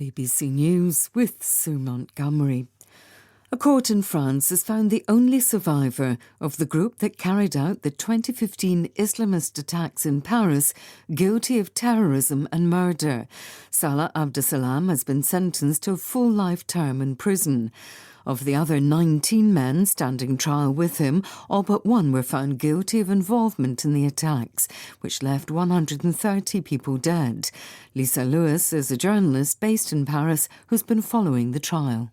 BBC News with Sue Montgomery. A court in France has found the only survivor of the group that carried out the 2015 Islamist attacks in Paris guilty of terrorism and murder. Salah Abdeslam has been sentenced to a full life term in prison. Of the other 19 men standing trial with him, all but one were found guilty of involvement in the attacks, which left 130 people dead. Lisa Lewis is a journalist based in Paris who's been following the trial.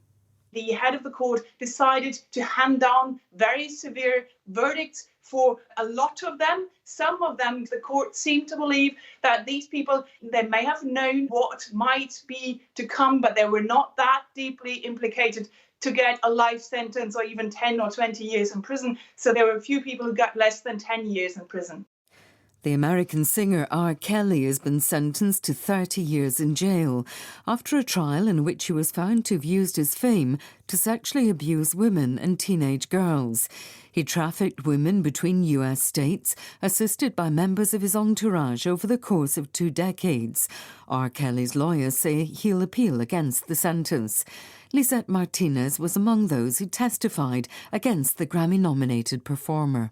The head of the court decided to hand down very severe verdicts for a lot of them. Some of them, the court seemed to believe that these people, they may have known what might be to come, but they were not that deeply implicated to get a life sentence or even 10 or 20 years in prison. So there were a few people who got less than 10 years in prison. The American singer R. Kelly has been sentenced to 30 years in jail after a trial in which he was found to have used his fame to sexually abuse women and teenage girls. He trafficked women between US states, assisted by members of his entourage over the course of 2 decades. R. Kelly's lawyers say he'll appeal against the sentence. Lisette Martinez was among those who testified against the Grammy-nominated performer.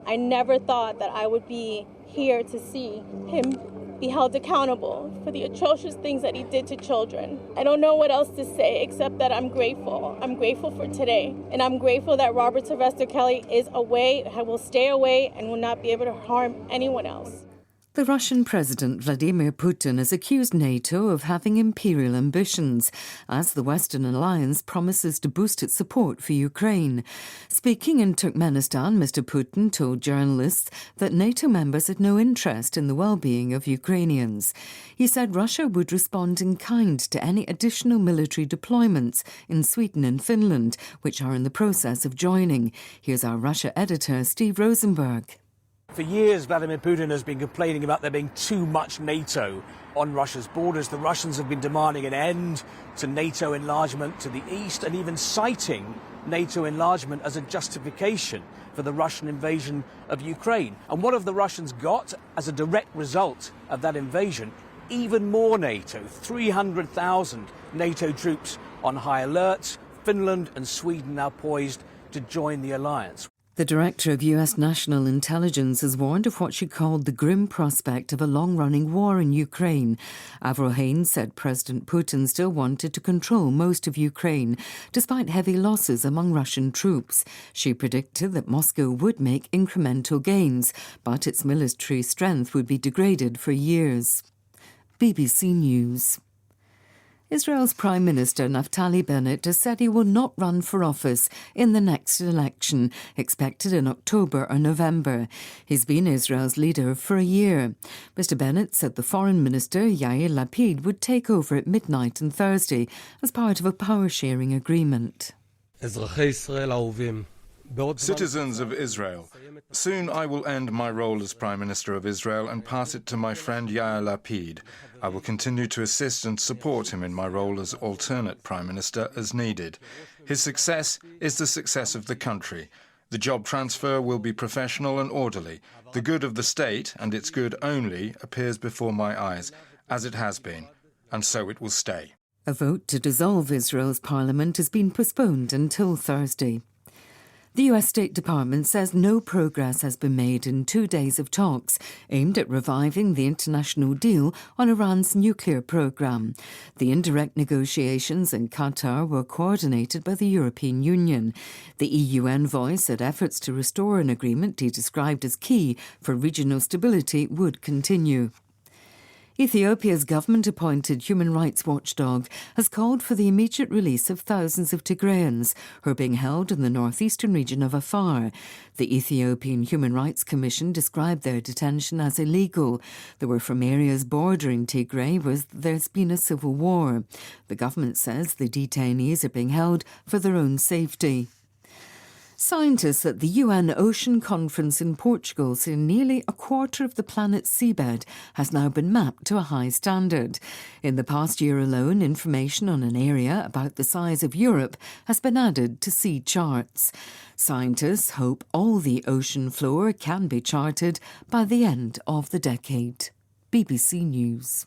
I never thought that I would be here to see him be held accountable for the atrocious things that he did to children. I don't know what else to say except that I'm grateful. I'm grateful for today. And I'm grateful that Robert Sylvester Kelly is away, will stay away, and will not be able to harm anyone else. The Russian President Vladimir Putin has accused NATO of having imperial ambitions as the Western alliance promises to boost its support for Ukraine. Speaking in Turkmenistan, Mr. Putin told journalists that NATO members had no interest in the well-being of Ukrainians. He said Russia would respond in kind to any additional military deployments in Sweden and Finland, which are in the process of joining. Here's our Russia editor, Steve Rosenberg. For years, Vladimir Putin has been complaining about there being too much NATO on Russia's borders. The Russians have been demanding an end to NATO enlargement to the east and even citing NATO enlargement as a justification for the Russian invasion of Ukraine. And what have the Russians got as a direct result of that invasion? Even more NATO, 300,000 NATO troops on high alert. Finland and Sweden now poised to join the alliance. The director of US National Intelligence has warned of what she called the grim prospect of a long-running war in Ukraine. Avril Haines said President Putin still wanted to control most of Ukraine, despite heavy losses among Russian troops. She predicted that Moscow would make incremental gains, but its military strength would be degraded for years. BBC News. Israel's Prime Minister Naftali Bennett has said he will not run for office in the next election, expected in October or November. He's been Israel's leader for a year. Mr. Bennett said the Foreign Minister, Yair Lapid, would take over at midnight on Thursday as part of a power-sharing agreement. Citizens of Israel, soon I will end my role as Prime Minister of Israel and pass it to my friend Yair Lapid. I will continue to assist and support him in my role as alternate Prime Minister as needed. His success is the success of the country. The job transfer will be professional and orderly. The good of the state, and its good only, appears before my eyes, as it has been, and so it will stay. A vote to dissolve Israel's parliament has been postponed until Thursday. The US State Department says no progress has been made in 2 days of talks aimed at reviving the international deal on Iran's nuclear program. The indirect negotiations in Qatar were coordinated by the European Union. The EU envoy said efforts to restore an agreement he described as key for regional stability would continue. Ethiopia's government-appointed human rights watchdog has called for the immediate release of thousands of Tigrayans who are being held in the northeastern region of Afar. The Ethiopian Human Rights Commission described their detention as illegal. They were from areas bordering Tigray where there's been a civil war. The government says the detainees are being held for their own safety. Scientists at the UN Ocean Conference in Portugal say nearly a quarter of the planet's seabed has now been mapped to a high standard. In the past year alone, information on an area about the size of Europe has been added to sea charts. Scientists hope all the ocean floor can be charted by the end of the decade. BBC News.